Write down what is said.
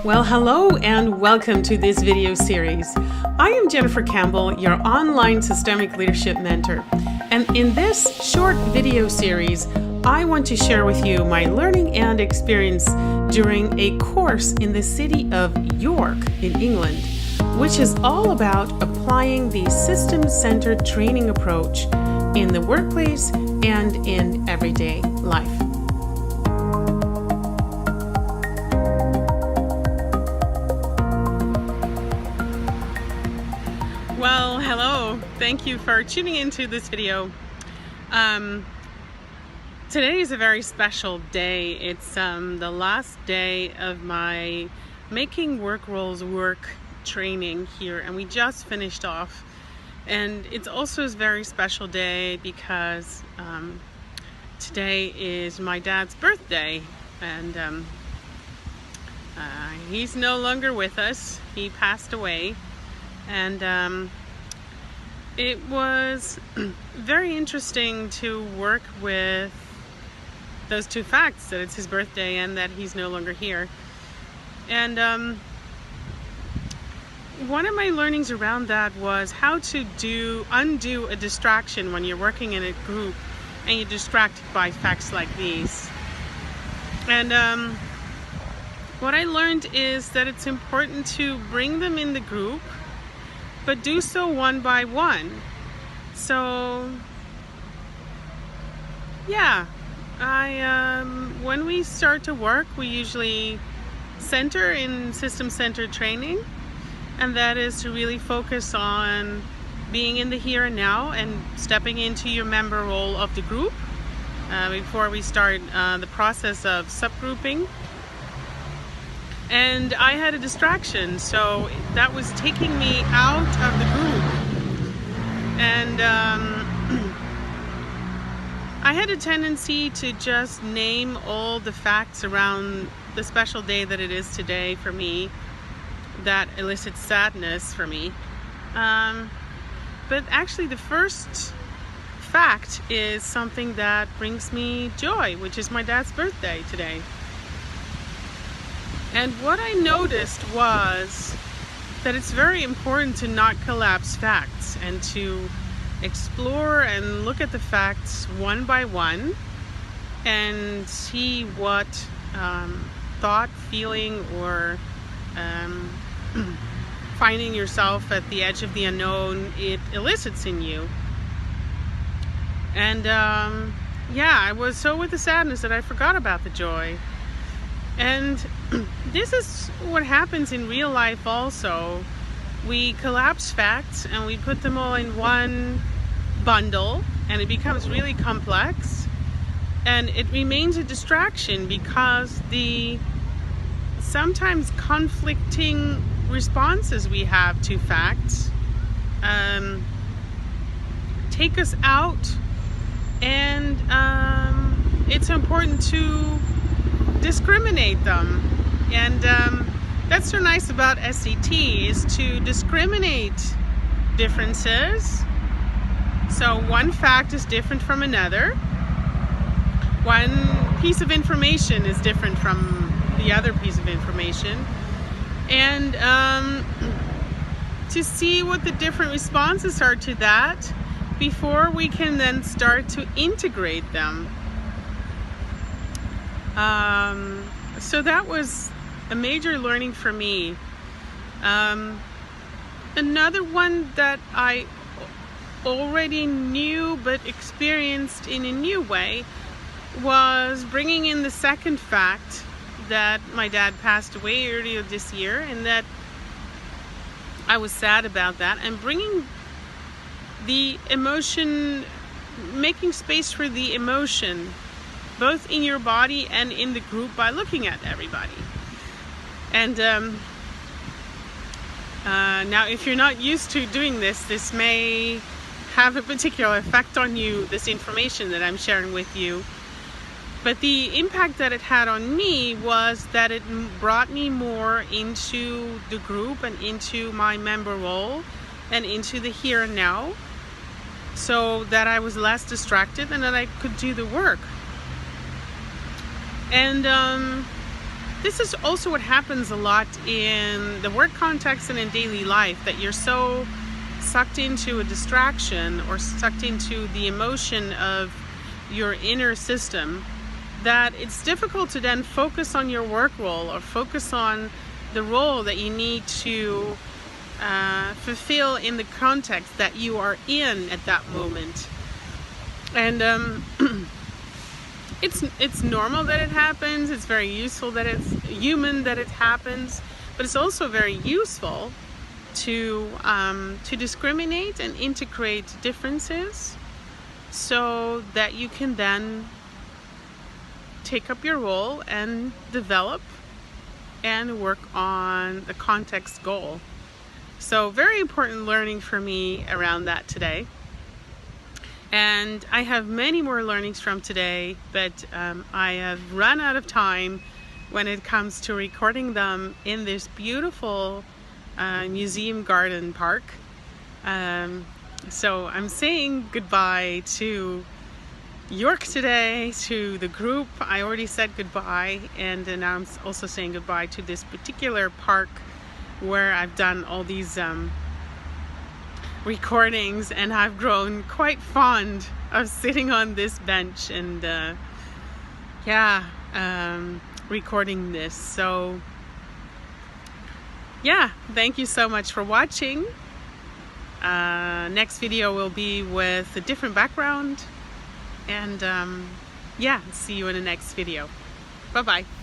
Well, hello and welcome to this video series. I am Jennifer Campbell, your online systemic leadership mentor. And in this short video series, I want to share with you my learning and experience during a course in the city of York in England, which is all about applying the system-centered training approach in the workplace and in everyday life. Well, hello. Thank you for tuning into this video. Today is a very special day. It's the last day of my Making Work Roles Work training here, and we just finished off. And it's also a very special day because today is my dad's birthday, and he's no longer with us. He passed away. And it was very interesting to work with those two facts, that it's his birthday and that he's no longer here. And one of my learnings around that was how to undo a distraction when you're working in a group and you're distracted by facts like these. And what I learned is that it's important to bring them in the group, but do so one by one. So yeah, when we start to work, we usually center in system-centered training, and that is to really focus on being in the here and now and stepping into your member role of the group before we start the process of subgrouping. And I had a distraction, so that was taking me out of the group. And I had a tendency to just name all the facts around the special day that it is today for me that elicits sadness for me. But actually the first fact is something that brings me joy, which is my dad's birthday today. And what I noticed was that it's very important to not collapse facts and to explore and look at the facts one by one and see what thought, feeling, or finding yourself at the edge of the unknown it elicits in you. And yeah, I was so with the sadness that I forgot about the joy. And this is what happens in real life also. We collapse facts and we put them all in one bundle, and it becomes really complex, and it remains a distraction because the sometimes conflicting responses we have to facts take us out, and it's important to discriminate them. And that's so nice about SCT, is to discriminate differences. So one fact is different from another. One piece of information is different from the other piece of information. And to see what the different responses are to that before we can then start to integrate them. So that was a major learning for me. Another one that I already knew but experienced in a new way was bringing in the second fact that my dad passed away earlier this year, and that I was sad about that, and bringing the emotion, making space for the emotion both in your body and in the group by looking at everybody. And now if you're not used to doing this, this may have a particular effect on you, this information that I'm sharing with you. But the impact that it had on me was that it brought me more into the group and into my member role and into the here and now, so that I was less distracted and that I could do the work. And this is also what happens a lot in the work context and in daily life, that you're so sucked into a distraction or sucked into the emotion of your inner system that it's difficult to then focus on your work role or focus on the role that you need to fulfill in the context that you are in at that moment. And it's normal that it happens. It's very useful that it's human that it happens, but it's also very useful to discriminate and integrate differences so that you can then take up your role and develop and work on the context goal. So very important learning for me around that today. And I have many more learnings from today, but I have run out of time when it comes to recording them in this beautiful museum garden park. So I'm saying goodbye to York today, to the group. I already said goodbye, and now I'm also saying goodbye to this particular park where I've done all these recordings, and I've grown quite fond of sitting on this bench and recording this. So yeah, thank you so much for watching. Next video will be with a different background, and see you in the next video. Bye bye.